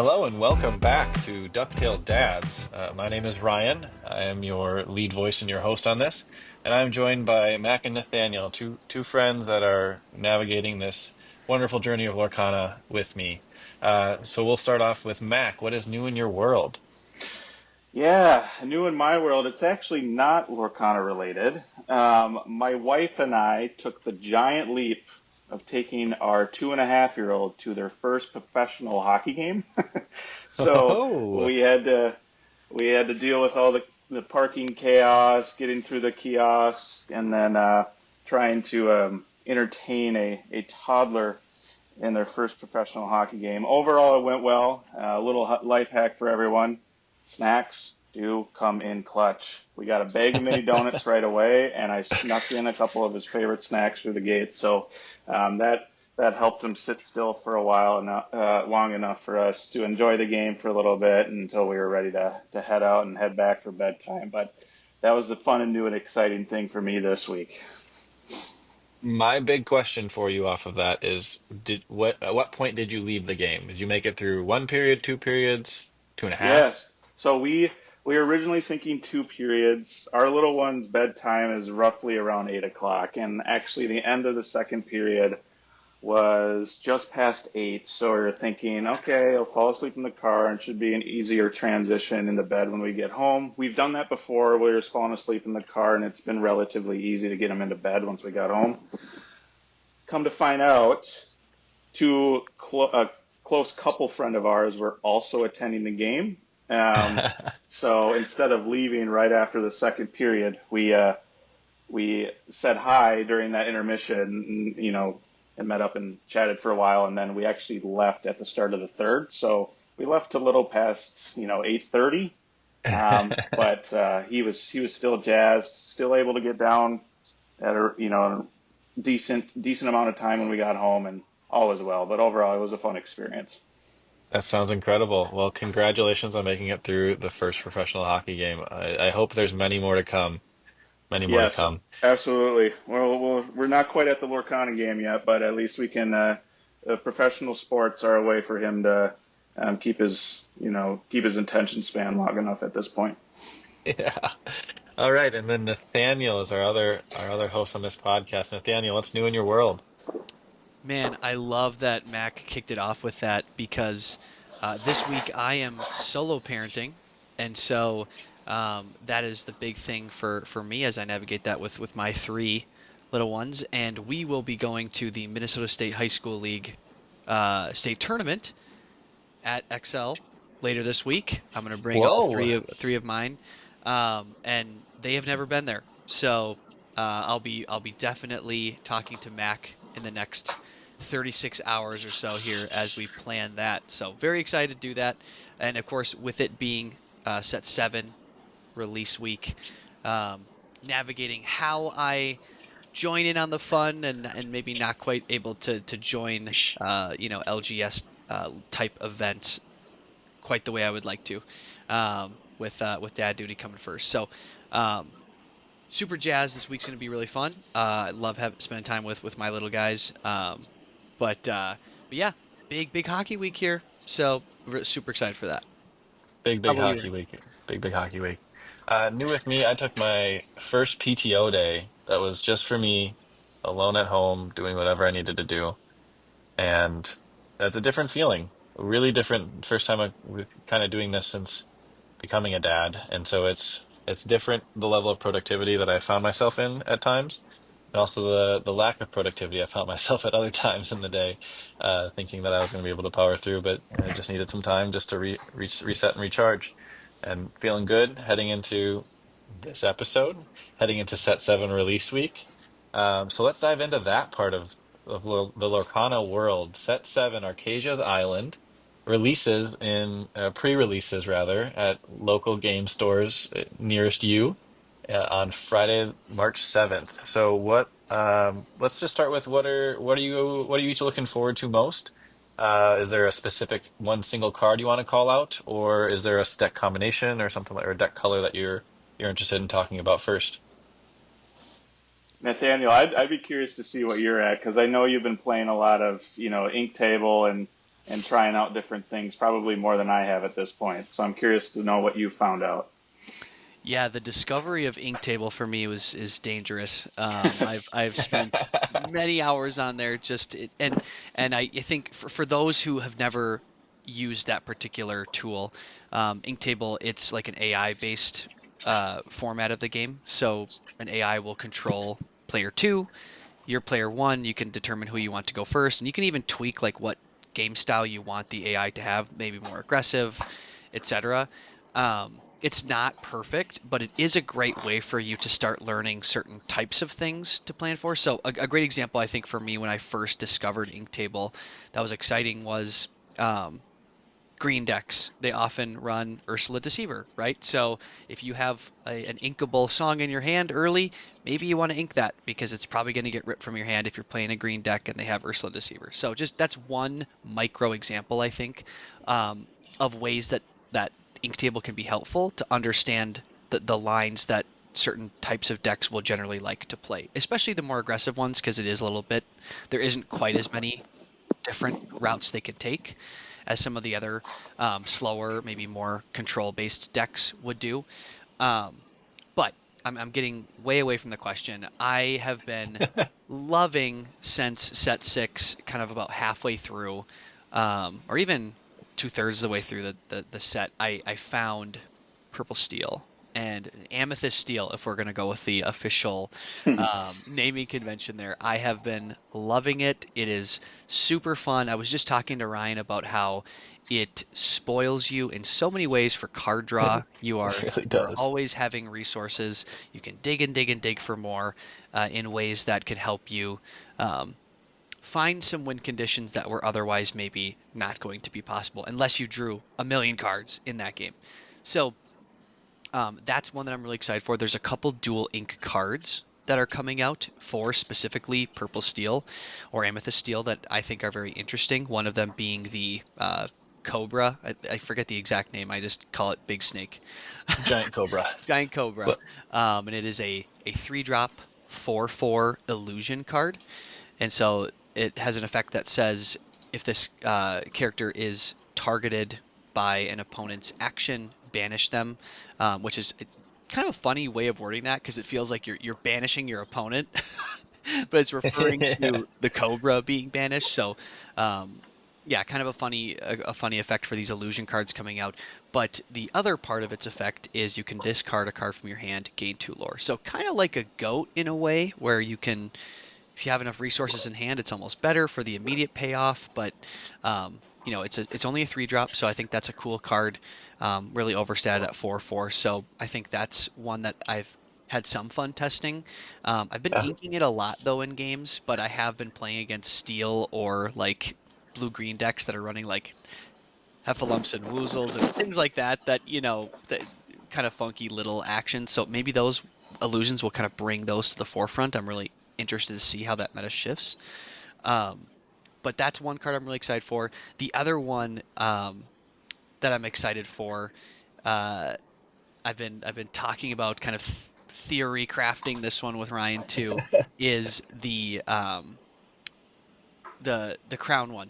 Hello and welcome back to Ducktail Dads. My name is Ryan. I am your lead voice and your host on this, and I'm joined by Mack and Nathaniel, two friends that are navigating this wonderful journey of Lorcana with me. So we'll start off with Mack. What is new in your world? Yeah, new in my world, it's actually not Lorcana related. My wife and I took the giant leap of taking our 2.5-year-old to their first professional hockey game. So Oh, we had to we had to deal with all the parking chaos, getting through the kiosks, and then trying to entertain a toddler in their first professional hockey game. Overall, it went well. A little life hack for everyone: snacks do come in clutch. We got a bag of mini donuts right away, and I snuck in a couple of his favorite snacks through the gate. So that helped him sit still for a while, and long enough for us to enjoy the game for a little bit until we were ready to head out and head back for bedtime. But that was the fun and new and exciting thing for me this week. my big question for you off of that is, at what point did you leave the game? Did you make it through one period, two periods, two and a half? Yes. So we were originally thinking 2 periods. Our little one's bedtime is roughly around 8 o'clock, and actually the end of the second period was just past 8. So we were thinking, okay, he'll fall asleep in the car and should be an easier transition into bed when we get home. We've done that before. We were falling asleep in the car, and it's been relatively easy to get him into bed once we got home. Come to find out, a close couple friend of ours were also attending the game. Um, so instead of leaving right after the second period, we said hi during that intermission, and met up and chatted for a while, and then we actually left at the start of the third. So we left a little past 8:30, but he was still jazzed, still able to get down at a decent amount of time when we got home, and all was well. But overall, it was a fun experience. That sounds incredible. Well, congratulations on making it through the first professional hockey game. I hope there's many more to come. Many more to Yes, come. absolutely. Well, we're not quite at the Lorcana game yet, but at least we can. Professional sports are a way for him to keep his attention span long enough at this point. Yeah. All right, and then Nathaniel is our other host on this podcast. Nathaniel, what's new in your world? Man, I love that Mac kicked it off with that because this week I am solo parenting, and so that is the big thing for me as I navigate that with my three little ones. And we will be going to the Minnesota State High School League state tournament at XL later this week. I'm going to bring all Whoa. three of mine, and they have never been there, so I'll be definitely talking to Mac in the next 36 hours or so here as we plan that. So very excited to do that, and of course with it being set 7 release week, navigating how I join in on the fun and maybe not quite able to join LGS type events quite the way I would like to, with Dad Duty coming first. So um, super jazzed. This week's going to be really fun. I love spending time with my little guys. But yeah, big hockey week here. So we're super excited for that. How Big about you? hockey week. Big hockey week. New with me, I took my first PTO day that was just for me, alone at home, doing whatever I needed to do. And that's a different feeling. Really different. First time we're kind of doing this since becoming a dad, and so it's different, the level of productivity that I found myself in at times, and also the lack of productivity I found myself at other times in the day, thinking that I was going to be able to power through, but I just needed some time just to reset and recharge, and feeling good heading into this episode, heading into set 7 release week. So let's dive into that part of the Lorcana world. Set 7, Arcasia's Island, releases in pre-releases rather at local game stores nearest you on Friday, March 7th. So let's just start with what are you each looking forward to most? Is there a specific one single card you want to call out, or is there a deck combination or something like, or a deck color that you're interested in talking about first? Nathaniel, I'd be curious to see what you're at because I know you've been playing a lot of ink table and and trying out different things, probably more than I have at this point. So I'm curious to know what you found out. Yeah, the discovery of Inktable for me was is dangerous. I've spent many hours on there and I think for those who have never used that particular tool, Inktable, it's like an AI based format of the game. So an AI will control player two. You're player one. You can determine who you want to go first, and you can even tweak like what game style you want the AI to have, maybe more aggressive, etc. It's not perfect, but it is a great way for you to start learning certain types of things to plan for. So a great example, I think, for me when I first discovered Inktable that was exciting was um, green decks. They often run Ursula Deceiver, right? So if you have an inkable song in your hand early, maybe you want to ink that because it's probably going to get ripped from your hand if you're playing a green deck and they have Ursula Deceiver. So just that's one micro example, I think, um, of ways that Inktable can be helpful to understand the lines that certain types of decks will generally like to play, especially the more aggressive ones because it is a little bit, there isn't quite as many different routes they can take as some of the other slower, maybe more control-based decks would do. Um, but I'm getting way away from the question. I have been loving since set six, kind of about halfway through, or even two-thirds of the way through the set. I found purple steel and amethyst steel, if we're going to go with the official naming convention there. I have been loving it. It is super fun. I was just talking to Ryan about how it spoils you in so many ways for card draw. It really You are does. always having resources. You can dig and dig and dig for more in ways that could help you um, find some win conditions that were otherwise maybe not going to be possible unless you drew a million cards in that game. So that's one that I'm really excited for. There's a couple dual ink cards that are coming out for specifically purple steel or amethyst steel that I think are very interesting. One of them being the Cobra. I forget the exact name. I just call it Big Snake. Giant Cobra. Giant Cobra. But And it is a 3-drop 4/4 illusion card. And so it has an effect that says if this character is targeted by an opponent's action, banish them, which is kind of a funny way of wording that because it feels like you're banishing your opponent, but it's referring yeah. to the Cobra being banished. So, yeah, kind of a funny effect for these illusion cards coming out. But the other part of its effect is you can discard a card from your hand, gain 2 lore. So kind of like a goat in a way, where you can, if you have enough resources in hand, it's almost better for the immediate payoff. But it's only a 3-drop, so I think that's a cool card. Really overstated at 4/4, so I think that's one that I've had some fun testing. I've been inking it a lot though in games, but I have been playing against steel or like blue-green decks that are running like Heffalumps and Woozles and things like that. That kind of funky little actions. So maybe those illusions will kind of bring those to the forefront. I'm really interested to see how that meta shifts. Um, but that's one card I'm really excited for. The other one that I'm excited for, uh, I've been talking about kind of theory crafting this one with Ryan too, is the crown one.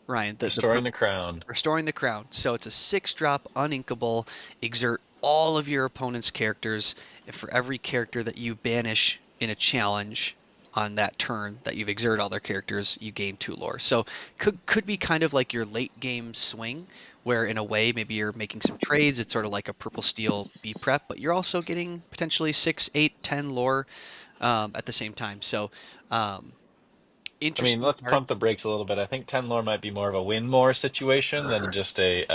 Ryan, the Restoring the crown. restoring the crown. So it's a 6-drop uninkable. Exert all of your opponent's characters. And for every character that you banish in a challenge on that turn that you've exerted all their characters, you gain 2 lore. So could be kind of like your late game swing, where in a way maybe you're making some trades. It's sort of like a purple steel B prep, but you're also getting potentially 6, 8, 10 lore at the same time. So um, I mean, interesting let's card. pump the brakes a little bit. I think 10 lore might be more of a win more situation than just a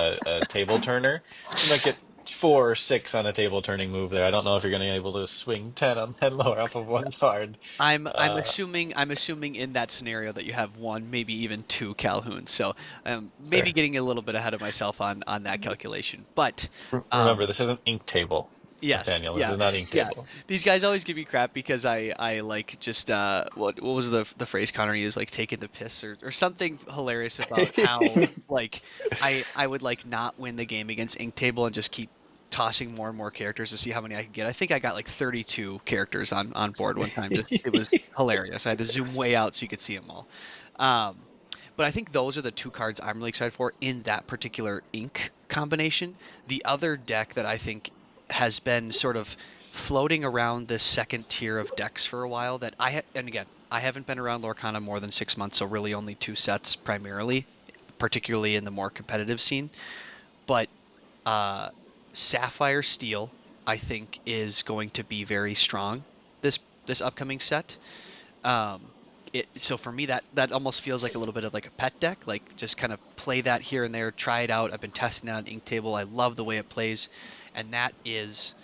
table turner. You might get 4 or 6 on a table turning move there. I don't know if you're going to be able to swing 10 on 10 lore off of one card. I'm Uh, assuming in that scenario that you have one, maybe even 2 Calhouns. So maybe sure. getting a little bit ahead of myself on that calculation. But Remember, um, this isn't ink table, yes, Nathaniel. This yeah, is not ink yeah. table. These guys always give me crap because I like just what was the phrase Connor used, like taking the piss or something hilarious about how like I would like not win the game against Ink Table and just keep tossing more and more characters to see how many I could get. I think I got like 32 characters on board one time. Just it was hilarious. I had to zoom way out so you could see them all. Um, But I think those are the two cards I'm really excited for in that particular ink combination. The other deck that I think has been sort of floating around this second tier of decks for a while that and again, I haven't been around Lorcana more than 6 months, so really only two sets primarily, particularly in the more competitive scene. But uh, Sapphire Steel, I think, is going to be very strong this upcoming set. Um, so for me, that almost feels like a little bit of like a pet deck, like just kind of play that here and there, try it out. I've been testing that on Inktable. I love the way it plays, and that is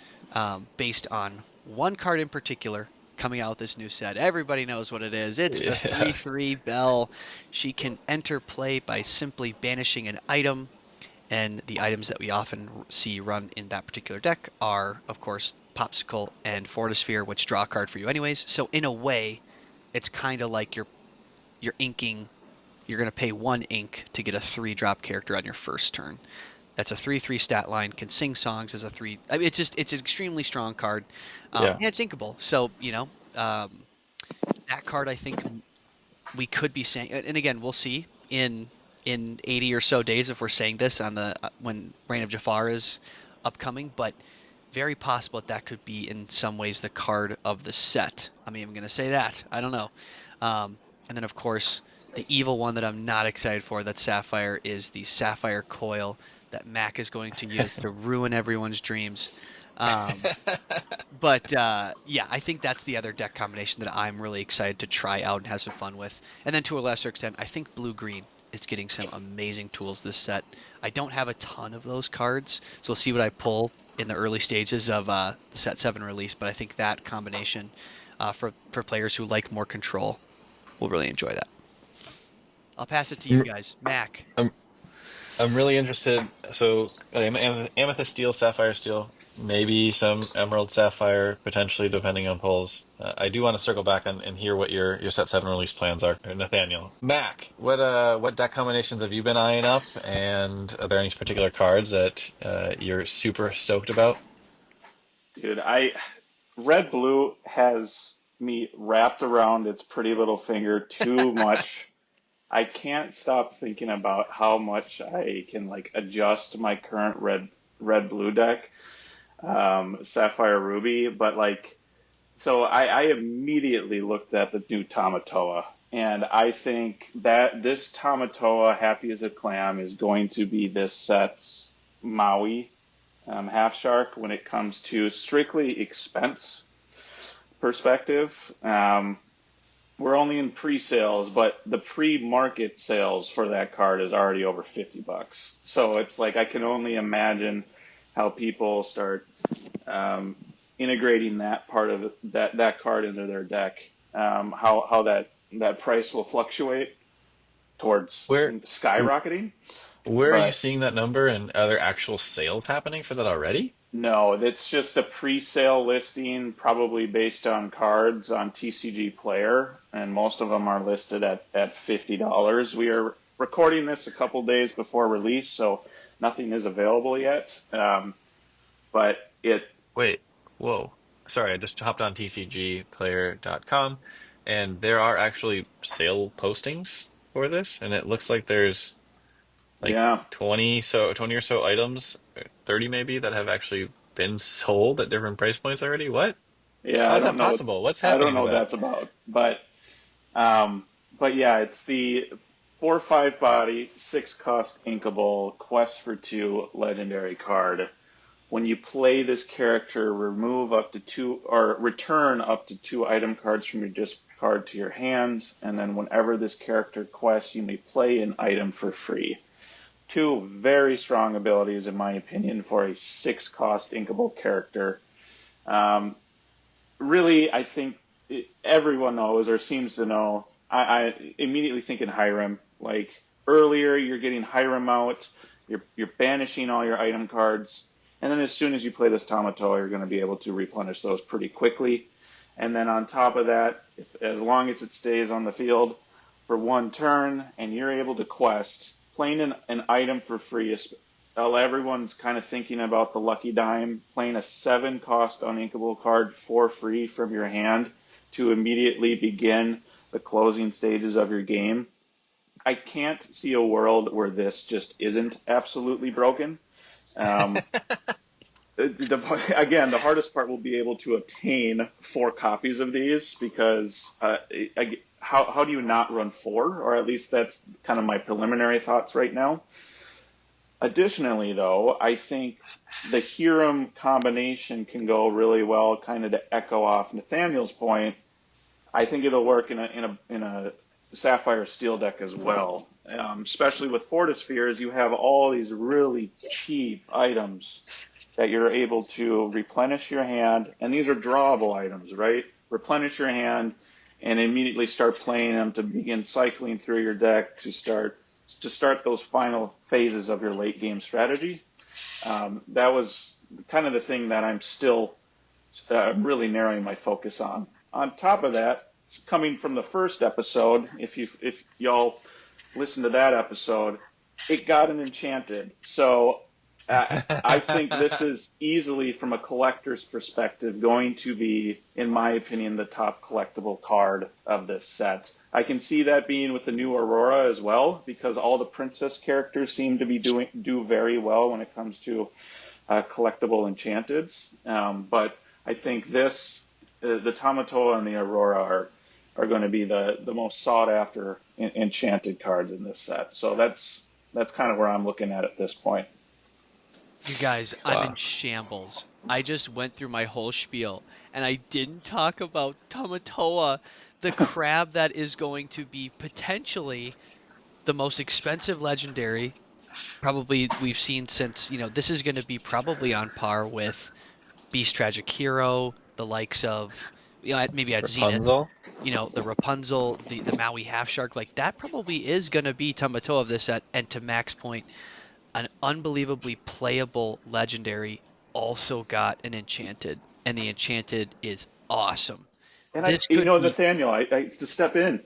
based on one card in particular coming out with this new set. Everybody knows what it is. It's the Yeah. 3/3 Bell. She can enter play by simply banishing an item, and the items that we often see run in that particular deck are, of course, Popsicle and Fortisphere, which draw a card for you anyways. So in a way, it's kind of like you're inking. You're going to pay one ink to get a 3-drop character on your first turn. That's a 3/3 stat line. Can sing songs as a 3. I mean, it's an extremely strong card, Yeah. and it's inkable. So that card I think we could be saying, and again, we'll see in 80 or so days if we're saying this on the when Reign of Jafar is upcoming, but very possible that that could be in some ways the card of the set. I'm even going to say that. I don't know. And then of course the evil one that I'm not excited for, that Sapphire, is the Sapphire Coil that Mack is going to use to ruin everyone's dreams. Um, but yeah, I think that's the other deck combination that I'm really excited to try out and have some fun with. And then to a lesser extent, I think blue-green is getting some amazing tools this set. I don't have a ton of those cards, so we'll see what I pull in the early stages of the Set 7 release, but I think that combination for players who like more control will really enjoy that. I'll pass it to you guys. Mac. I'm I'm really interested. So, amethyst steel, sapphire steel, maybe some emerald sapphire, potentially depending on polls. I do want to circle back and hear what your set seven release plans are, Nathaniel. Mac, what deck combinations have you been eyeing up, and are there any particular cards that you're super stoked about? Dude, I red blue has me wrapped around its pretty little finger too much. I can't stop thinking about how much I can like adjust my current red blue deck, Sapphire Ruby, but like so I immediately looked at the new Tamatoa, and I think that this Tamatoa, Happy as a Clam, is going to be this set's Maui half shark when it comes to strictly expense perspective. We're only in pre-sales, but the pre-market sales for that card is already over $50. So it's like I can only imagine how people start integrating that part of that card into their deck. How that price will fluctuate towards Where skyrocketing. where are you But seeing that number, and are there actual sales happening for that already? no, that's just a pre-sale listing, probably based on cards on TCG Player, and most of them are listed at $50. We are recording this a couple days before release, so nothing is available yet. But it, Wait, whoa. Sorry, I just hopped on tcgplayer.com, and there are actually sale postings for this, and it looks like there's like yeah, 20 or so items, 30 maybe, that have actually been sold at different price points already. What? yeah, How is that possible? What's I don't happening know with what that? that's about, um, but yeah, it's the 4/5 body, 6 cost inkable quest for two legendary card. When you play this character, remove up to two or return up to two item cards from your discard to your hand, and then whenever this character quests, you may play an item for free. Two very strong abilities, in my opinion, for a 6 cost inkable character. Um, Really, I think everyone knows or seems to know. I immediately think in Hiram. Like earlier, you're getting Hiram out, you're banishing all your item cards, and then as soon as you play this Tamatoa, you're going to be able to replenish those pretty quickly. And then on top of that, as long as it stays on the field for one turn and you're able to quest, playing an item for free is everyone's kind of thinking about the lucky dime, playing a 7 cost uninkable card for free from your hand to immediately begin the closing stages of your game. I can't see a world where this just isn't absolutely broken. Um, again, the hardest part will be able to obtain 4 copies of these because how do you not run 4? Or at least that's kind of my preliminary thoughts right now. Additionally, though, I think the Hiram combination can go really well, kind of to echo off Nathaniel's point. I think it'll work in a Sapphire Steel deck as well. Especially with Fortispheres, you have all these really cheap items that you're able to replenish your hand, and these are drawable items, right? Replenish your hand and immediately start playing them to begin cycling through your deck to start those final phases of your late game strategy. That was kind of the thing that I'm still really narrowing my focus on. On top of that, coming from the first episode, if y'all listen to that episode, it got an enchanted. So I think this is easily, from a collector's perspective, going to be, in my opinion, the top collectible card of this set. I can see that being with the new Aurora as well, because all the princess characters seem to be do very well when it comes to collectible enchanteds. But I think the Tamatoa and the Aurora are going to be the most sought after enchanted cards in this set. So that's kind of where I'm looking at this point. You guys, I'm in Wow. shambles. I just went through my whole spiel and I didn't talk about Tamatoa, the crab that is going to be potentially the most expensive legendary probably we've seen since, this is going to be probably on par with Beast Tragic Hero, the likes of, maybe at Zenith, Rapunzel. the Rapunzel, the Maui Half Shark, like that probably is going to be Tamatoa of this set. And to Max point, an unbelievably playable legendary also got an enchanted, and the enchanted is awesome. And This could be, Nathaniel, to step in,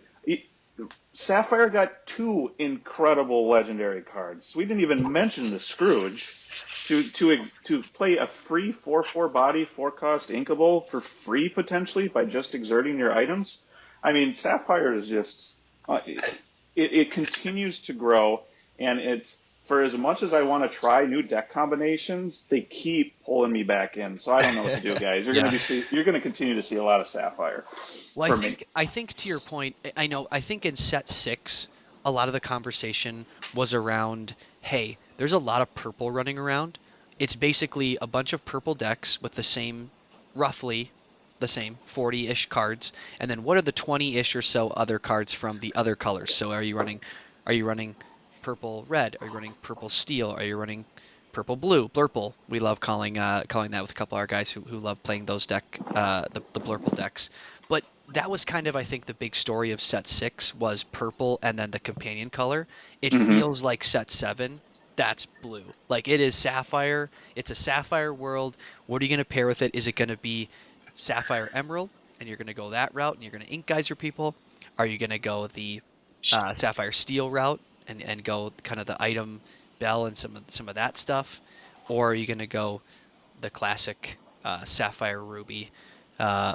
Sapphire got 2 incredible legendary cards. We didn't even mention the Scrooge. To play a free 4/4 body 4-cost inkable for free potentially by just exerting your items. I mean, Sapphire is just it continues to grow, and it's for as much as I want to try new deck combinations, they keep pulling me back in. So I don't know what to do, guys. yeah. You're going to continue to see a lot of Sapphire Well, I for me. think I think to your point, I think in set 6, a lot of the conversation was around, hey, there's a lot of purple running around. It's basically a bunch of purple decks with the same, roughly the same 40-ish cards, and then what are the 20-ish or so other cards from the other colors? So are you running purple red? Are you running purple steel? Are you running purple blue? Blurple. We love calling that with a couple of our guys who love playing those the blurple decks. But that was kind of, I think, the big story of set 6 was purple and then the companion color. It Hmm. feels like set 7, that's blue. Like it is sapphire. It's a sapphire world. What are you going to pair with it? Is it going to be sapphire emerald and you're going to go that route and you're going to ink geyser people? Are you going to go the sapphire steel route and go kind of the item bell and some of that stuff? Or are you going to go the classic sapphire ruby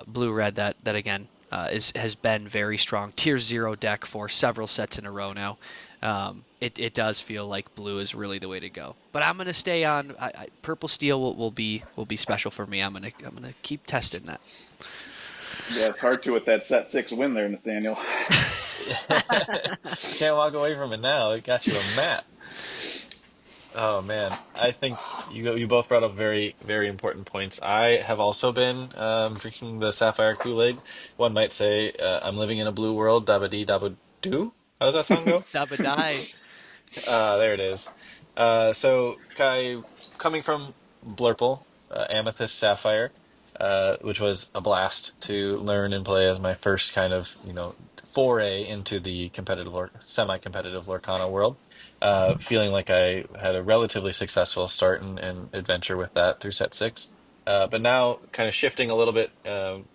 blue red that again has been very strong tier 0 deck for several sets in a row now. It does feel like blue is really the way to go, but I'm gonna stay on purple steel will be special for me. I'm gonna keep testing that. Yeah, it's hard to with that set 6 win there, Nathaniel. Can't walk away from it now. It got you a map. Oh man, I think you both brought up very very important points. I have also been drinking the Sapphire Kool-Aid. One might say I'm living in a blue world. Dabba dee dabba doo. How does that song go? Dabadai. There it is. So Kai, coming from Blurple, Amethyst Sapphire, which was a blast to learn and play as my first kind of, foray into the competitive or semi-competitive Lorcana world. Feeling like I had a relatively successful start and adventure with that through set 6. But now kind of shifting a little bit,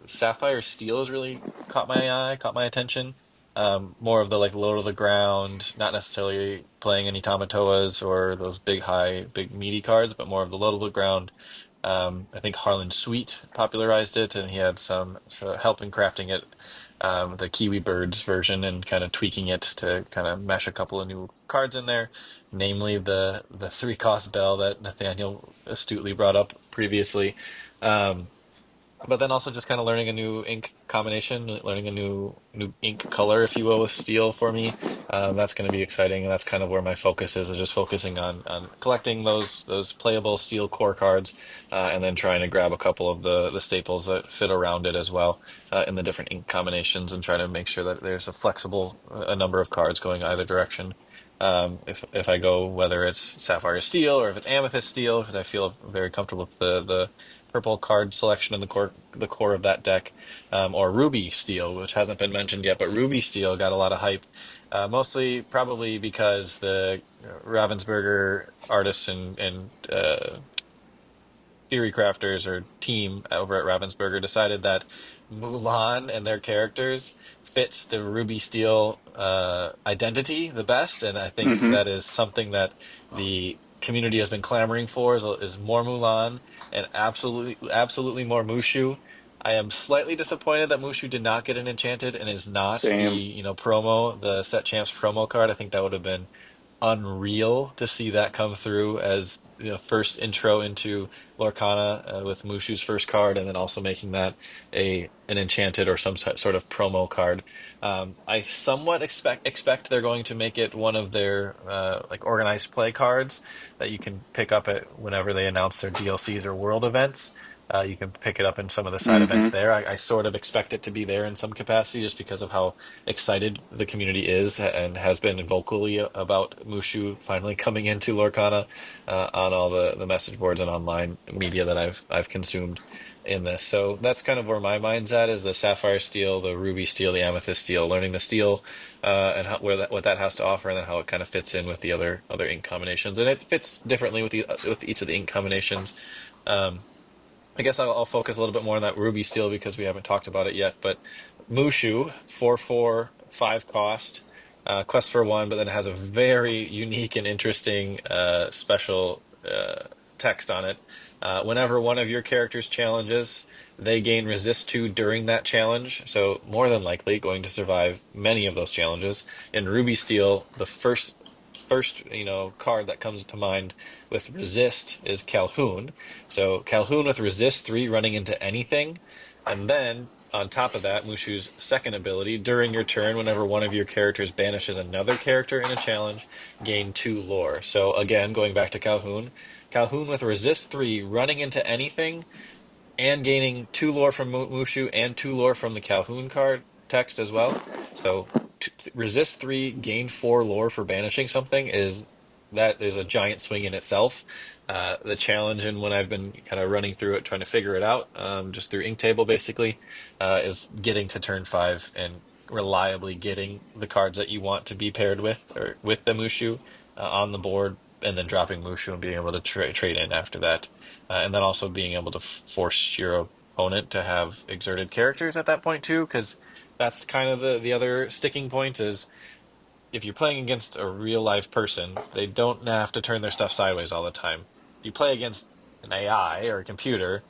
Sapphire Steel has really caught my eye, caught my attention. More of the like low to the ground, not necessarily playing any Tamatoas or those big high, big meaty cards, but more of the low to the ground. I think Harlan Sweet popularized it, and he had some help in crafting it. the Kiwi Birds version, and kind of tweaking it to kind of mesh a couple of new cards in there, namely the 3 cost bell that Nathaniel astutely brought up previously. Um, but then also just kind of learning a new ink combination, learning a new ink color, if you will, with steel for me. That's going to be exciting, and that's kind of where my focus is just focusing on collecting those playable steel core cards, and then trying to grab a couple of the staples that fit around it as well, in the different ink combinations, and try to make sure that there's a flexible a number of cards going either direction. If I go, whether it's sapphire steel or if it's amethyst steel, because I feel very comfortable with the purple card selection in the core of that deck, or Ruby Steel, which hasn't been mentioned yet, but Ruby Steel got a lot of hype, mostly probably because the Ravensburger artists and theory crafters or team over at Ravensburger decided that Mulan and their characters fits the Ruby Steel identity the best, and I think Hmm. that is something that the community has been clamoring for is more Mulan and absolutely more Mushu. I am slightly disappointed that Mushu did not get an enchanted and is not the Same. promo, the set champs promo card. I think that would have been unreal to see that come through as first intro into Lorcana, with Mushu's first card, and then also making that an enchanted or some sort of promo card. I somewhat expect they're going to make it one of their like organized play cards that you can pick up at whenever they announce their DLCs or world events. You can pick it up in some of the side events Hmm. there. I sort of expect it to be there in some capacity just because of how excited the community is and has been vocally about Mushu finally coming into Lorcana, on all the message boards and online media that I've consumed in this. So that's kind of where my mind's at, is the Sapphire Steel, the Ruby Steel, the Amethyst Steel, learning the steel, and what that has to offer, and then how it kind of fits in with the other ink combinations. And it fits differently with each of the ink combinations. Um, I guess I'll focus a little bit more on that Ruby Steel because we haven't talked about it yet. But Mushu, 4/4, 5 cost, quest for one, but then it has a very unique and interesting special text on it. Whenever one of your characters challenges, they gain resist 2 during that challenge. So more than likely going to survive many of those challenges. In Ruby Steel, the first card that comes to mind with resist is Calhoun. So Calhoun with resist 3 running into anything. And then on top of that, Mushu's second ability, during your turn, whenever one of your characters banishes another character in a challenge, gain 2 lore. So again, going back to Calhoun, Calhoun with resist 3 running into anything and gaining 2 lore from Mushu and 2 lore from the Calhoun card text as well. So resist 3, gain 4 lore for banishing something that is a giant swing in itself. The challenge, and when I've been kind of running through it, trying to figure it out, just through Inktable basically, is getting to turn 5 and reliably getting the cards that you want to be paired with or with the Mushu on the board, and then dropping Mushu and being able to trade in after that, and then also being able to force your opponent to have exerted characters at that point too, because that's kind of the other sticking point is if you're playing against a real life person, they don't have to turn their stuff sideways all the time. If you play against an AI or a computer,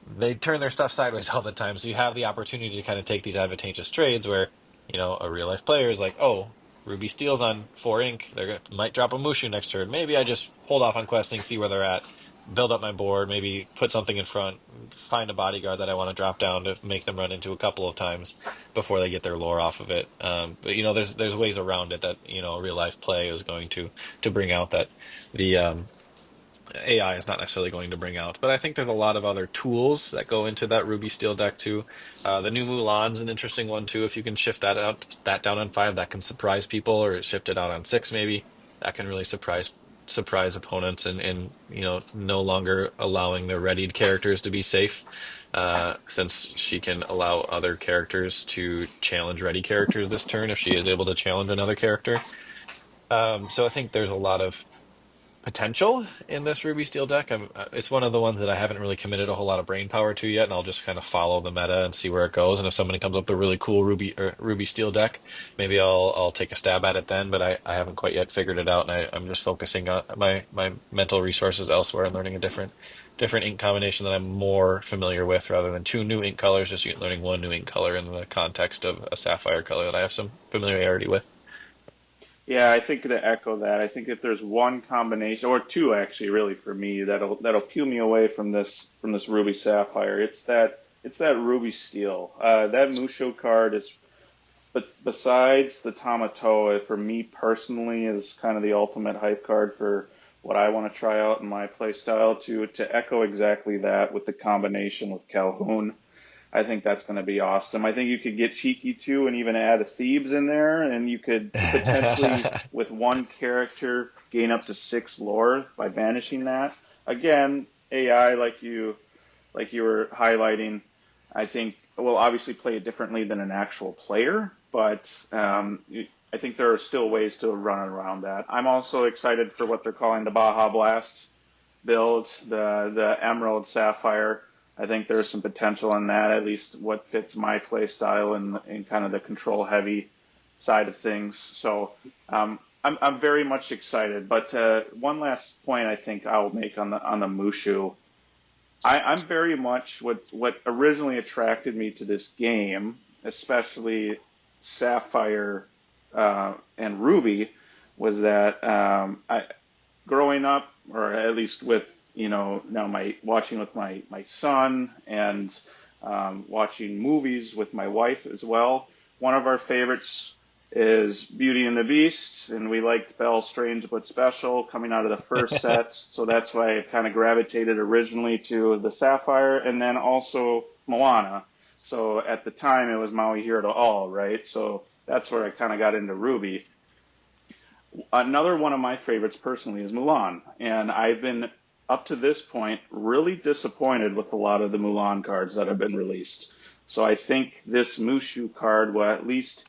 they turn their stuff sideways all the time. So you have the opportunity to kind of take these advantageous trades where, a real life player is like, oh, Ruby steals on 4 ink. Might drop a Mushu next turn. Maybe I just hold off on questing, see where they're at, build up my board, maybe put something in front, find a bodyguard that I want to drop down to make them run into a couple of times before they get their lore off of it. But there's ways around it that real life play is going to bring out that the AI is not necessarily going to bring out. But I think there's a lot of other tools that go into that Ruby Steel deck too. The new Mulan's an interesting one too. If you can shift that down on 5, that can surprise people, or shift it out on 6 maybe. That can really surprise opponents, and no longer allowing their readied characters to be safe. Since she can allow other characters to challenge ready characters this turn if she is able to challenge another character. So I think there's a lot of potential in this Ruby Steel deck. It's one of the ones that I haven't really committed a whole lot of brain power to yet, and I'll just kind of follow the meta and see where it goes. And if somebody comes up with a really cool Ruby Steel deck, maybe I'll take a stab at it then. But I haven't quite yet figured it out, and I'm just focusing on my mental resources elsewhere and learning a different ink combination that I'm more familiar with rather than two new ink colors, just learning one new ink color in the context of a sapphire color that I have some familiarity with. Yeah, I think to echo that, I think if there's one combination or two actually really for me that'll peel me away from this Ruby Sapphire, it's that Ruby Steel. That Musho card is, but besides the Tamatoa, for me personally, is kind of the ultimate hype card for what I want to try out in my play style. To echo exactly that with the combination with Calhoun, I think that's going to be awesome. I think you could get cheeky too and even add a Thebes in there, and you could potentially, with one character, gain up to 6 lore by banishing that. Again, AI, like you were highlighting, I think will obviously play it differently than an actual player, but I think there are still ways to run around that. I'm also excited for what they're calling the Baja Blast build, the Emerald Sapphire. I think there's some potential in that, at least what fits my play style and kind of the control heavy side of things. So I'm very much excited. But one last point I think I'll make on the Mushu. I'm very much what originally attracted me to this game, especially Sapphire and Ruby, was that growing up, or at least with now my watching with my son and watching movies with my wife as well. One of our favorites is Beauty and the Beast, and we liked Belle Strange but Special coming out of the first set, so that's why I kind of gravitated originally to the Sapphire, and then also Moana. So at the time it was Maui Hero to All, right? So that's where I kind of got into Ruby. Another one of my favorites personally is Mulan, and I've been up to this point really disappointed with a lot of the Mulan cards that have been released. So I think this Mushu card will at least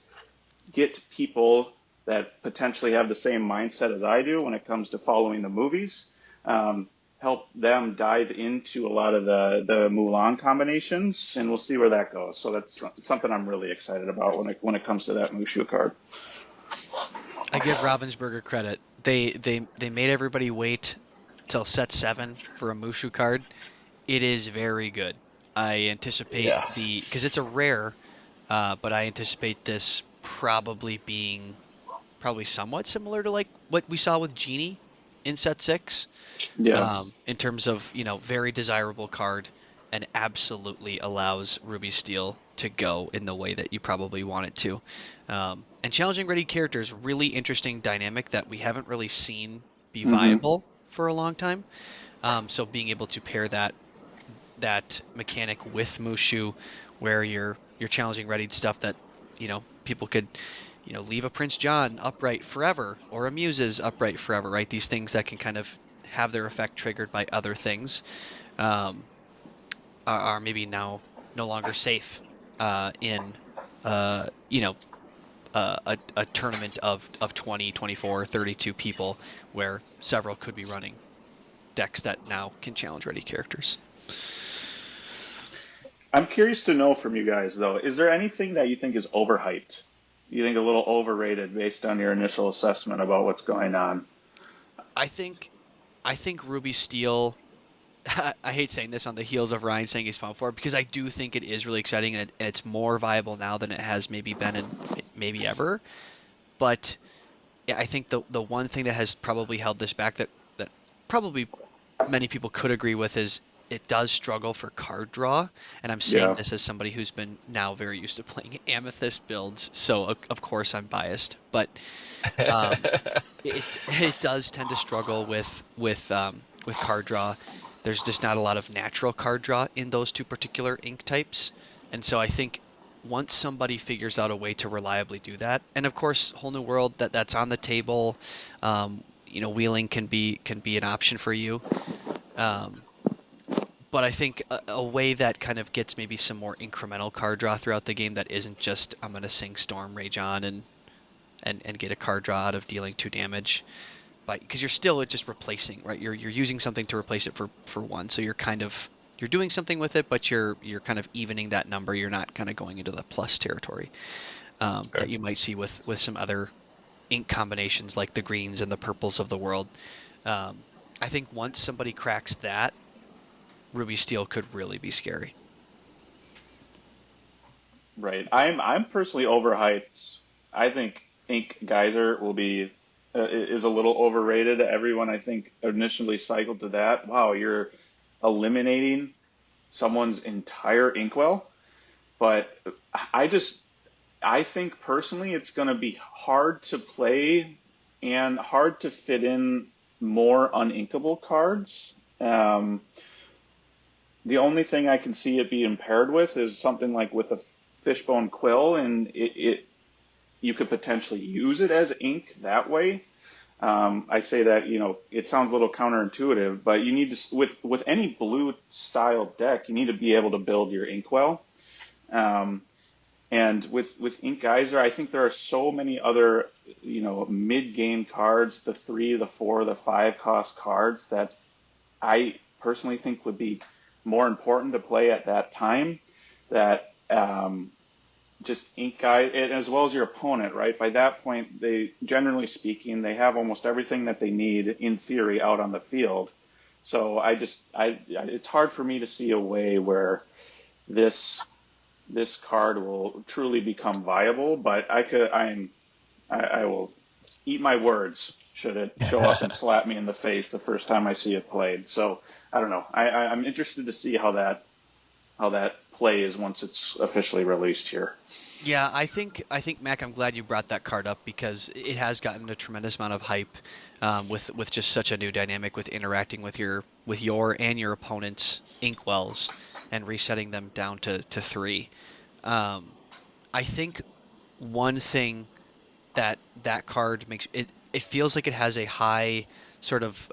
get people that potentially have the same mindset as I do when it comes to following the movies, help them dive into a lot of the Mulan combinations, and we'll see where that goes. So that's something I'm really excited about when it comes to that Mushu card. I give Ravensburger credit. They made everybody wait till set 7 for a Mushu card. It is very good. I anticipate Yeah. because it's a rare, but I anticipate this probably being probably somewhat similar to like what we saw with Genie in set 6, Yes. in terms of very desirable card, and absolutely allows Ruby Steel to go in the way that you probably want it to. And challenging ready characters, really interesting dynamic that we haven't really seen be Mm-hmm. viable for a long time. So being able to pair that mechanic with Mushu, where you're challenging readied stuff that people could leave a Prince John upright forever or a Muses upright forever, right? These things that can kind of have their effect triggered by other things, um, are maybe now no longer safe in uh, you know a tournament of 20, 24, 32 people, where several could be running decks that now can challenge ready characters. I'm curious to know from you guys though, is there anything that you think is overhyped? You think a little overrated based on your initial assessment about what's going on? I think I think Ruby Steel. I hate saying this on the heels of Ryan saying he's pumped for it, because I do think it is really exciting, and it's more viable now than it has maybe been in maybe ever. But yeah, I think the one thing that has probably held this back, that probably many people could agree with, is it does struggle for card draw. And I'm saying Yeah. this as somebody who's been now very used to playing Amethyst builds, so of course I'm biased. But um, it does tend to struggle with card draw. There's just not a lot of natural card draw in those two particular ink types, and so I think once somebody figures out a way to reliably do that, and of course, whole new world that's on the table, wheeling can be an option for you. Um, but I think a way that kind of gets maybe some more incremental card draw throughout the game, that isn't just I'm gonna sing Storm Rage on and get a card draw out of dealing 2 damage. because you're still just replacing, right? You're using something to replace it for one, so you're doing something with it, but you're kind of evening that number. You're not kind of going into the plus territory that Sure. you might see with some other ink combinations like the greens and the purples of the world. Um, I think once somebody cracks that, Ruby Steel could really be scary. Right. I'm personally overhyped. I think Ink Geyser will be is a little overrated. Everyone I think initially cycled to that. Wow, you're eliminating someone's entire inkwell. But I just I think personally it's going to be hard to play and hard to fit in more uninkable cards. The only thing I can see it being paired with is something like with a fishbone quill, and it you could potentially use it as ink that way. I say that it sounds a little counterintuitive, but you need to with any blue style deck, you need to be able to build your inkwell. Um, and with Ink Geyser, I think there are so many other mid game cards, the 3, the 4, the 5 cost cards that I personally think would be more important to play at that time. That just ink guy, as well as your opponent, right? By that point, they generally speaking, they have almost everything that they need in theory out on the field. So it's hard for me to see a way where this this card will truly become viable. But I will eat my words should it show up and slap me in the face the first time I see it played. So I don't know. I'm interested to see how that plays once it's officially released here. Yeah, I think Mac, I'm glad you brought that card up because it has gotten a tremendous amount of hype with just such a new dynamic with interacting with your and your opponent's inkwells and resetting them down to three. Um, I think one thing that card makes it feels like it has a high sort of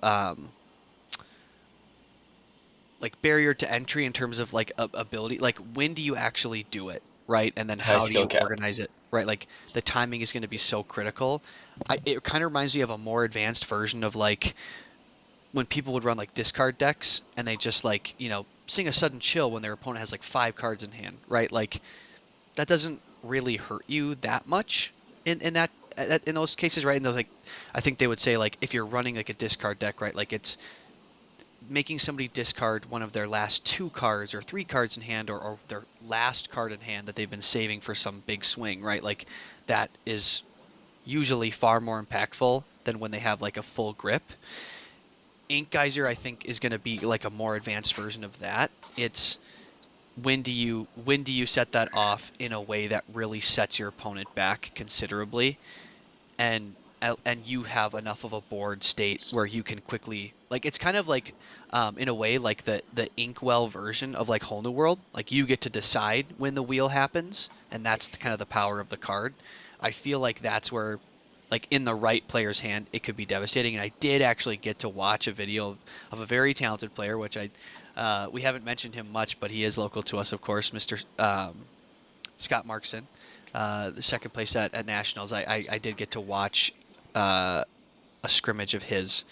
like barrier to entry in terms of like ability, like when do you actually do it, right? And then High how do skill you cap. organize it, right? Like the timing is going to be so critical. It kind of reminds me of a more advanced version of like when people would run like discard decks and they just like sing a sudden chill when their opponent has like 5 cards in hand, right? Like that doesn't really hurt you that much in that in those cases, right? And those like I think they would say like if you're running like a discard deck, right? Like it's making somebody discard one of their last 2 cards or 3 cards in hand, or their last card in hand that they've been saving for some big swing, right? Like that is usually far more impactful than when they have like a full grip. Ink Geyser, I think, is going to be like a more advanced version of that. It's when do you set that off in a way that really sets your opponent back considerably, and and you have enough of a board state where you can quickly like it's kind of like in a way like the inkwell version of like whole new world, like you get to decide when the wheel happens and that's kind of the power of the card. I feel like that's where like in the right player's hand it could be devastating, and I did actually get to watch a video of a very talented player, which I we haven't mentioned him much, but he is local to us, of course, Mr. Scott Markson, the second place at Nationals. I did get to watch uh, a scrimmage of his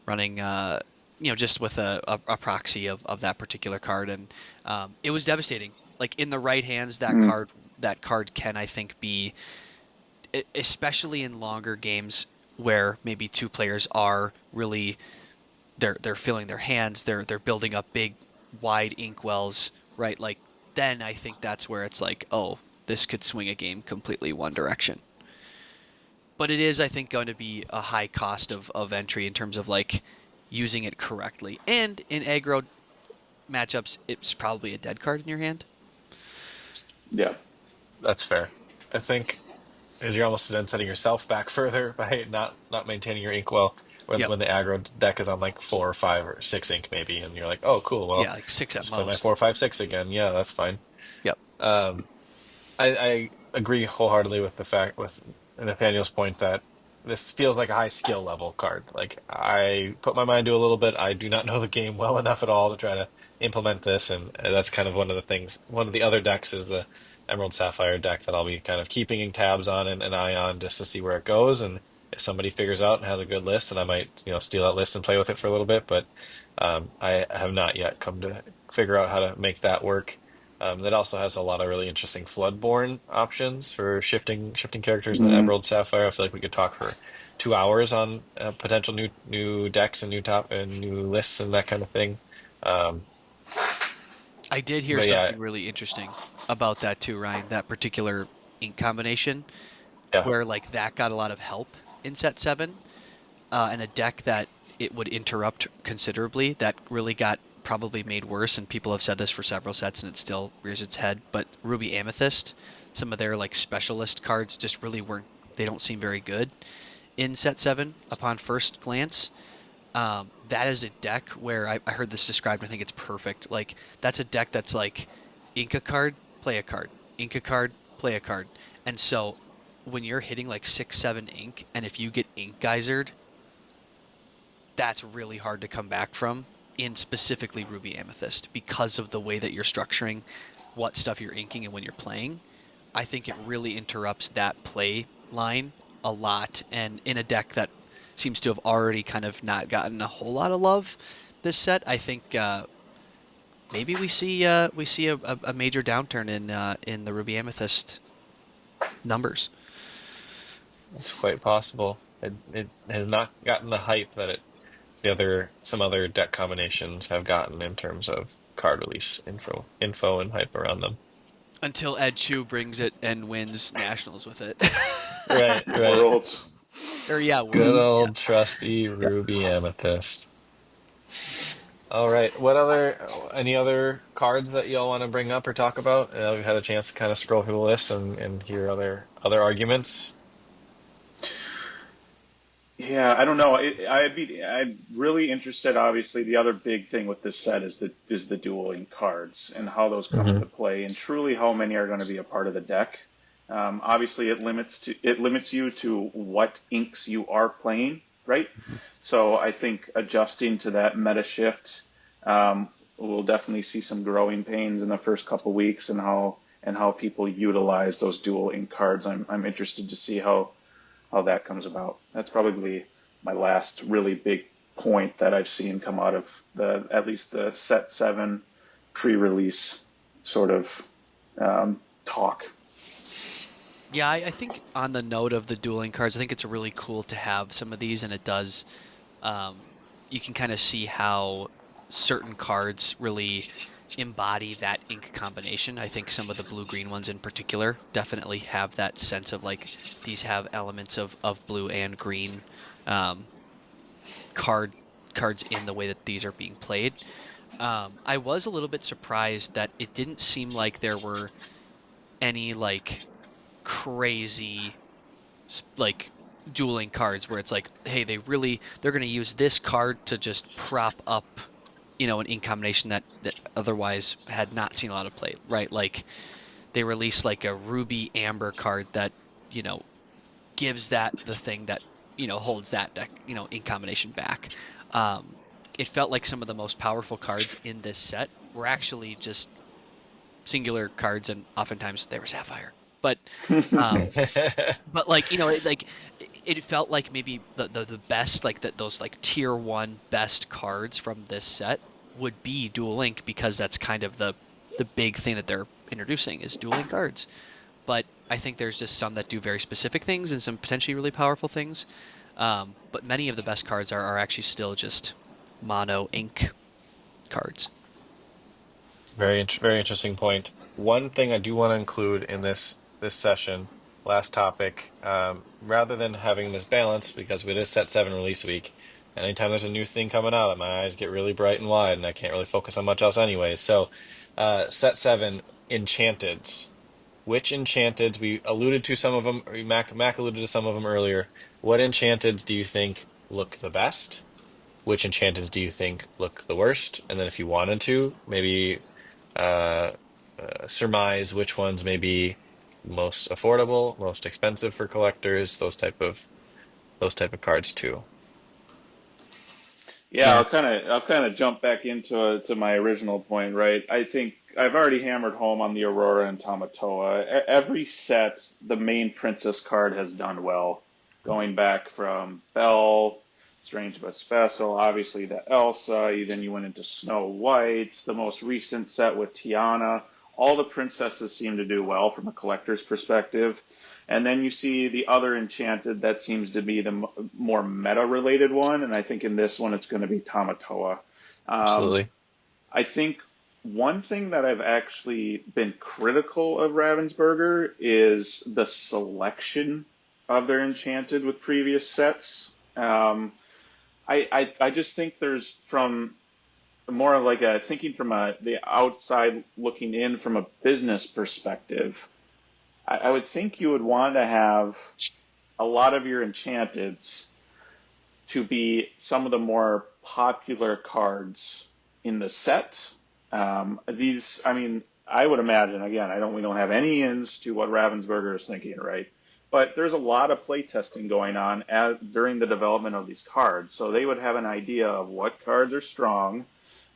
running, just with a proxy of that particular card, and it was devastating. Like in the right hands, Mm. that card can I think be, especially in longer games where maybe two players are really they're filling their hands, they're building up big wide ink wells, right? Like then I think that's where it's like, oh, this could swing a game completely one direction. But it is, I think, going to be a high cost of entry in terms of like using it correctly. And in aggro matchups, it's probably a dead card in your hand. Yeah. That's fair. I think is you're almost then setting yourself back further by not maintaining your ink well Yep. when the aggro deck is on like 4 or 5 or 6 ink maybe, and you're like, oh cool, well Yeah, like 6 I'll at just play my most. 4 5 6 again. Yeah, that's fine. Yep. Um, I agree wholeheartedly with the fact with Nathaniel's point that this feels like a high skill level card. Like I put my mind to a little bit. I do not know the game well enough at all to try to implement this, and that's kind of one of the things. One of the other decks is the Emerald Sapphire deck that I'll be kind of keeping tabs on and an eye on just to see where it goes. And if somebody figures out and has a good list, then I might, steal that list and play with it for a little bit. But I have not yet come to figure out how to make that work. That also has a lot of really interesting Floodborne options for shifting characters in the Mm. Emerald Sapphire. I feel like we could talk for 2 hours on potential new decks and new lists and that kind of thing. Um, I did hear but yeah, something really interesting about that too, Ryan. That particular ink combination, yeah, where like that got a lot of help in set seven, and a deck that it would interrupt considerably that really got probably made worse. And people have said this for several sets, and it still rears its head. But Ruby Amethyst, some of their like specialist cards just really weren't. They don't seem very good in set seven upon first glance. That is a deck where I heard this described. I think it's perfect. Like that's a deck that's like ink a card, play a card, ink a card, play a card. And so when you're hitting like 6, 7 ink, and if you get ink geysered, that's really hard to come back from in specifically Ruby Amethyst because of the way that you're structuring what stuff you're inking and when you're playing. I think it really interrupts that play line a lot. And in a deck that seems to have already kind of not gotten a whole lot of love this set, I think maybe we see a major downturn in the Ruby Amethyst numbers. it's quite possible. It has not gotten the hype that some other deck combinations have gotten in terms of card release info and hype around them. Until Ed Chu brings it and wins nationals with it. Right, right. Worlds. Or yeah, Good Worlds. Yeah. old trusty Yep. Ruby Amethyst. All right. Any other cards that y'all want to bring up or talk about? We've had a chance to kind of scroll through the list and hear other arguments. Yeah, I don't know. I'm really interested. Obviously, the other big thing with this set is the dueling cards and how those come Hmm. into play, and truly how many are going to be a part of the deck. Obviously, it limits you to what inks you are playing, right? So I think adjusting to that meta shift, we'll definitely see some growing pains in the first couple weeks, and how people utilize those dual ink cards. I'm interested to see how that comes about. That's probably my last really big point that I've seen come out of at least the set seven pre-release sort of talk. Yeah, I think on the note of the dueling cards, I think it's really cool to have some of these, and it does. Um, you can kind of see how certain cards really embody that ink combination. I think some of the blue-green ones in particular definitely have that sense of like these have elements of blue and green um, card cards in the way that these are being played. I was a little bit surprised that it didn't seem like there were any like crazy like dueling cards where it's like, hey, they're going to use this card to just prop up, an ink combination that otherwise had not seen a lot of play, right? Like they released like a Ruby Amber card that you know gives that the thing that holds that deck, ink combination back. Um, it felt like some of the most powerful cards in this set were actually just singular cards, and oftentimes they were Sapphire. But um, but like it felt like maybe the best like that those like tier one best cards from this set would be Duel Link because that's kind of the big thing that they're introducing is dueling cards. But I think there's just some that do very specific things and some potentially really powerful things. But many of the best cards are actually still just mono ink cards. Very interesting point. One thing I do want to include in this session, last topic, rather than having this balance, because it is set seven release week, and anytime there's a new thing coming out, my eyes get really bright and wide, and I can't really focus on much else anyway. So, set seven, enchanted. Which enchanteds, we alluded to some of them, or Mac alluded to some of them earlier. What enchanteds do you think look the best? Which enchanteds do you think look the worst? And then if you wanted to, maybe uh, surmise which ones may be most affordable, most expensive for collectors, those type of cards too. Yeah, Yeah. I'll kind of jump back into to my original point, right? I think I've already hammered home on the Aurora and Tamatoa. Every set, the main princess card has done well. going back from Belle, Strange but Special, obviously the Elsa, then you went into Snow White, the most recent set with Tiana. All the princesses seem to do well from a collector's perspective. And then you see the other Enchanted that seems to be the more meta-related one, and I think in this one it's going to be Tamatoa. Um, Absolutely. I think one thing that I've actually been critical of Ravensburger is the selection of their Enchanted with previous sets. I just think there's from more like a thinking from the outside looking in from a business perspective. I would think you would want to have a lot of your Enchanteds to be some of the more popular cards in the set. These, I mean, I would imagine, again, we don't have any ins to what Ravensburger is thinking, right? But there's a lot of playtesting going on during the development of these cards. So they would have an idea of what cards are strong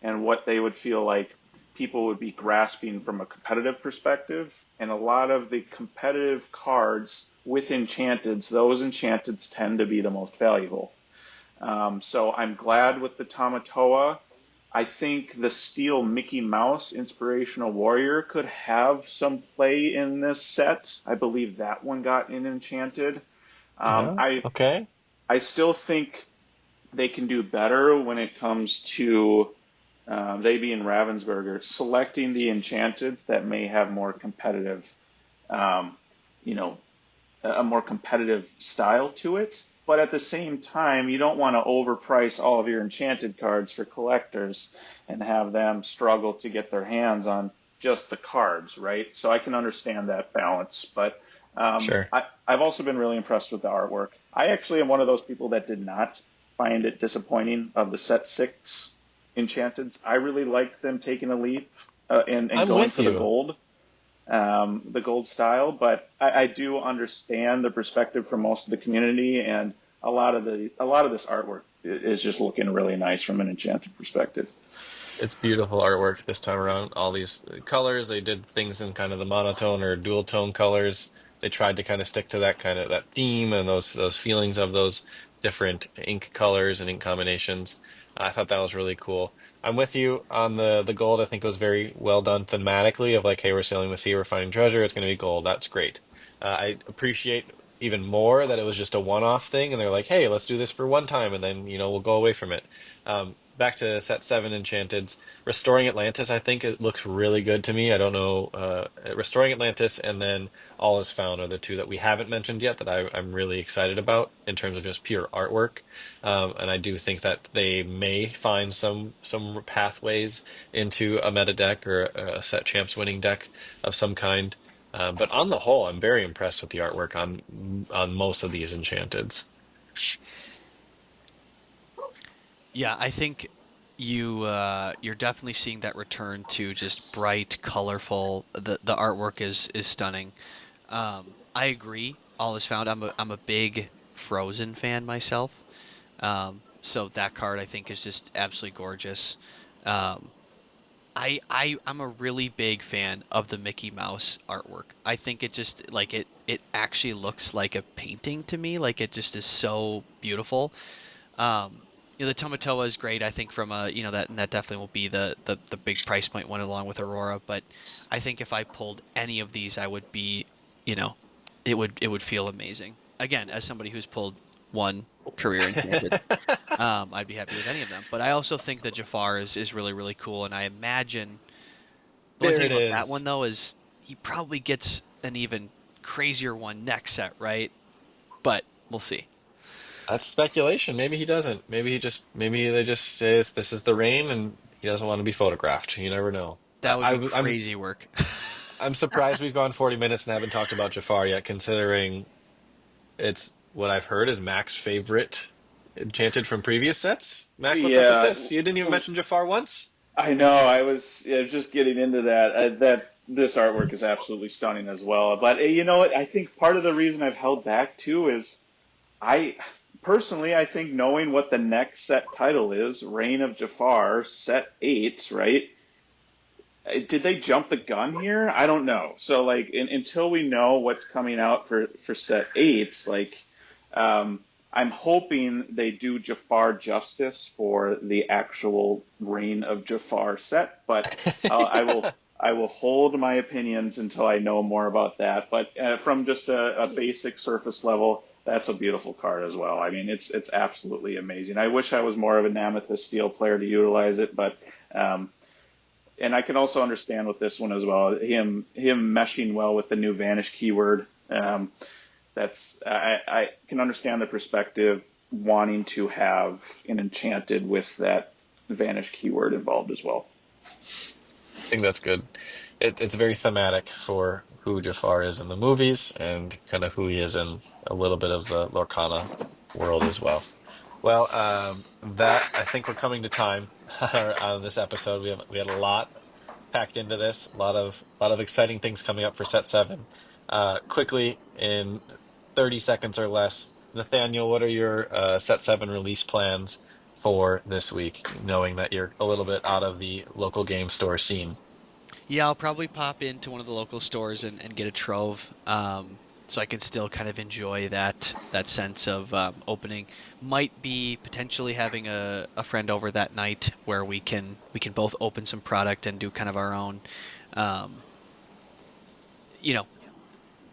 and what they would feel like people would be grasping from a competitive perspective. And a lot of the competitive cards with Enchanteds, those Enchanteds tend to be the most valuable. So I'm glad with the Tamatoa. I think the Steel Mickey Mouse Inspirational Warrior could have some play in this set. I believe that one got in Enchanted. Um, Yeah. I Okay. I still think they can do better when it comes to they being Ravensburger selecting the Enchanteds that may have more competitive, um, you know, a more competitive style to it. But at the same time, you don't want to overprice all of your enchanted cards for collectors and have them struggle to get their hands on just the cards, right? So I can understand that balance. But Sure. I've also been really impressed with the artwork. I actually am one of those people that did not find it disappointing of the set six enchanteds. I really liked them taking a leap and I'm going with for you. the gold style, but I do understand the perspective from most of the community, and a lot of this artwork is just looking really nice from an enchanted perspective. It's beautiful artwork this time around. All these colors, they did things in kind of the monotone or dual tone colors. They tried to kind of stick to that kind of that theme and those feelings of those different ink colors and ink combinations. I thought that was really cool. I'm with you on the gold. I think it was very well done thematically of like, hey, we're sailing the sea, we're finding treasure, it's going to be gold. That's great. I appreciate even more that it was just a one-off thing, and they're like, hey, let's do this for one time, and then we'll go away from it. Back to set seven Enchanted. Restoring Atlantis, I think it looks really good to me. I don't know. Restoring Atlantis and then All Is Found are the two that we haven't mentioned yet that I'm really excited about in terms of just pure artwork. And I do think that they may find some pathways into a meta deck or a set champs winning deck of some kind. But on the whole, I'm very impressed with the artwork on most of these Enchanteds. Yeah, I think you're definitely seeing that return to just bright, colorful. The artwork is stunning. I agree. All is found. I'm a big Frozen fan myself. So that card I think is just absolutely gorgeous. Um, I'm a really big fan of the Mickey Mouse artwork. I think it just like it actually looks like a painting to me. Like it just is so beautiful. Um, the Tamatoa is great. I think from a that definitely will be the big price point one along with Aurora. But I think if I pulled any of these, I would be you know it would feel amazing. Again, as somebody who's pulled one career enchanted, I'd be happy with any of them. But I also think that Jafar is really really cool, and I imagine the only There thing it about that is. one though is he probably gets an even crazier one next set, right? But we'll see. That's speculation. Maybe he doesn't. Maybe they just say this is the rain and he doesn't want to be photographed. You never know. That would be I'm crazy work. I'm surprised we've gone 40 minutes and haven't talked about Jafar yet, considering it's what I've heard is Mack's favorite enchanted from previous sets. Mac, what's up with Yeah, this? You didn't even mention Jafar once? I know. I was just getting into that. That this artwork is absolutely stunning as well. But you know what? I think part of the reason I've held back too is I personally I think knowing what the next set title is, Reign of Jafar, set eight, right? Did they jump the gun here? I don't know. So like until we know what's coming out for set eight, like Um, I'm hoping they do Jafar justice for the actual Reign of Jafar set, but I will hold my opinions until I know more about that. But from just a basic surface level, that's a beautiful card as well. I mean, it's absolutely amazing. I wish I was more of an Amethyst Steel player to utilize it, but um, and I can also understand with this one as well. Him meshing well with the new Vanish keyword. That's I can understand the perspective wanting to have an enchanted with that Vanish keyword involved as well. think that's good. It's very thematic for who Jafar is in the movies and kind of who he is in a little bit of the Lorcana world as well. Well, that I think we're coming to time on this episode. We had a lot packed into this, a lot of exciting things coming up for set seven. Quickly in 30 seconds or less, Nathaniel, what are your set seven release plans for this week, knowing that you're a little bit out of the local game store scene? Yeah, I'll probably pop into one of the local stores and get a trove, so I can still kind of enjoy that sense of opening. Might be potentially having a friend over that night where we can both open some product and do kind of our own, um, you know,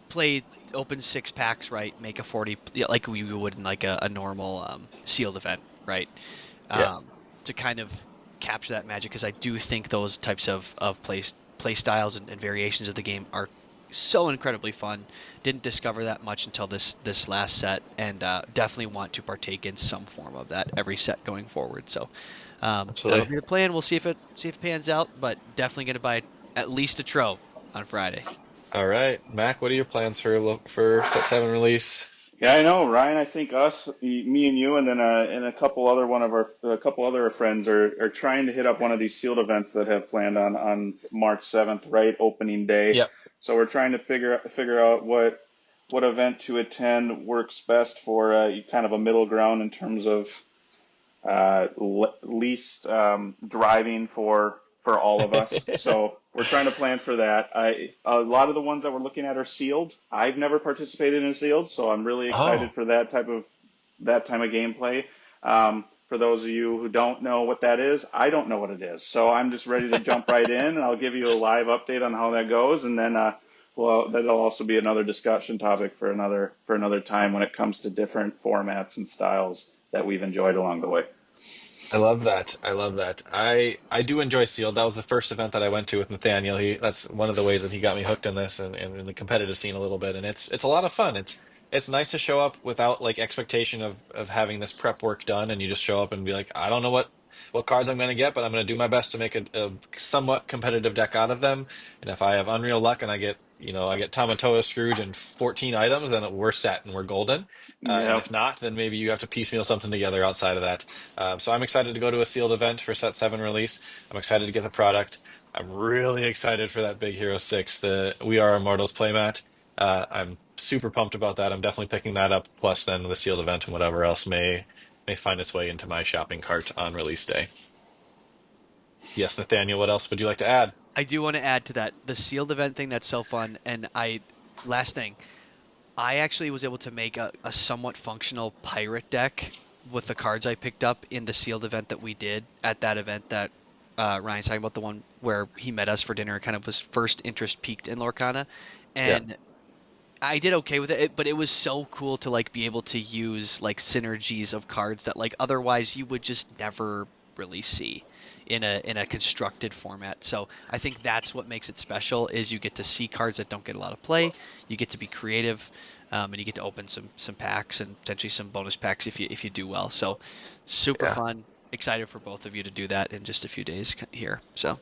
play open six packs, right? Make a 40, yeah, like we would in like a normal sealed event, right? Yeah, To kind of capture that magic, because I do think those types of play styles and variations of the game are so incredibly fun. Didn't discover that much until this last set, and definitely want to partake in some form of that every set going forward. So that'll absolutely. be the plan. We'll see if it pans out, but definitely going to buy at least a trove on Friday. All right, Mac, what are your plans for set seven release? Yeah, I know, Ryan. I think us, me and you, and then and a couple other friends are trying to hit up one of these sealed events that have planned on March 7th, right, opening day. Yep. So we're trying to figure out what event to attend works best for kind of a middle ground in terms of least driving for all of us. So we're trying to plan for that. A lot of the ones that we're looking at are sealed. I've never participated in a sealed, so I'm really excited Oh, for that time of gameplay. For those of you who don't know what that is, I don't know what it is. So I'm just ready to jump right in, and I'll give you a live update on how that goes, and then well, that'll also be another discussion topic for another time when it comes to different formats and styles that we've enjoyed along the way. I love that. I love that. I do enjoy Sealed. That was the first event that I went to with Nathaniel. That's one of the ways that he got me hooked in this and in the competitive scene a little bit. And it's a lot of fun. It's nice to show up without like expectation of having this prep work done, and you just show up and be like, I don't know what cards I'm going to get, but I'm going to do my best to make a somewhat competitive deck out of them. And if I have unreal luck and I get Tamatoa Scrooge and 14 items, then we're set and we're golden. And Yeah. if not, then maybe you have to piecemeal something together outside of that. So I'm excited to go to a sealed event for Set 7 release. I'm excited to get the product. I'm really excited for that Big Hero 6, the We Are Immortals playmat. I'm super pumped about that. I'm definitely picking that up, plus then the sealed event and whatever else may find its way into my shopping cart on release day. Yes, Nathaniel, what else would you like to add? I do want to add to that the sealed event thing. That's so fun. And last thing, I actually was able to make a somewhat functional pirate deck with the cards I picked up in the sealed event that we did at that event that Ryan's talking about, the one where he met us for dinner and kind of was first interest peaked in Lorcana. Yeah, And I did okay with it, but it was so cool to like be able to use like synergies of cards that like otherwise you would just never really see in a constructed format. So I think that's what makes it special is you get to see cards that don't get a lot of play. You get to be creative, and you get to open some packs and potentially some bonus packs if you do well. So super yeah. fun. Excited for both of you to do that in just a few days here. So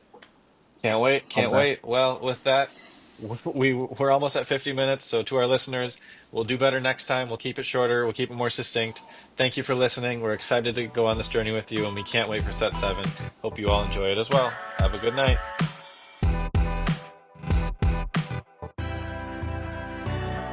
Can't wait. All the Can't best. wait. Well, with that, we're almost at 50 minutes. So to our listeners, we'll do better next time. We'll keep it shorter. We'll keep it more succinct. Thank you for listening. We're excited to go on this journey with you, and we can't wait for set seven. Hope you all enjoy it as well. Have a good night.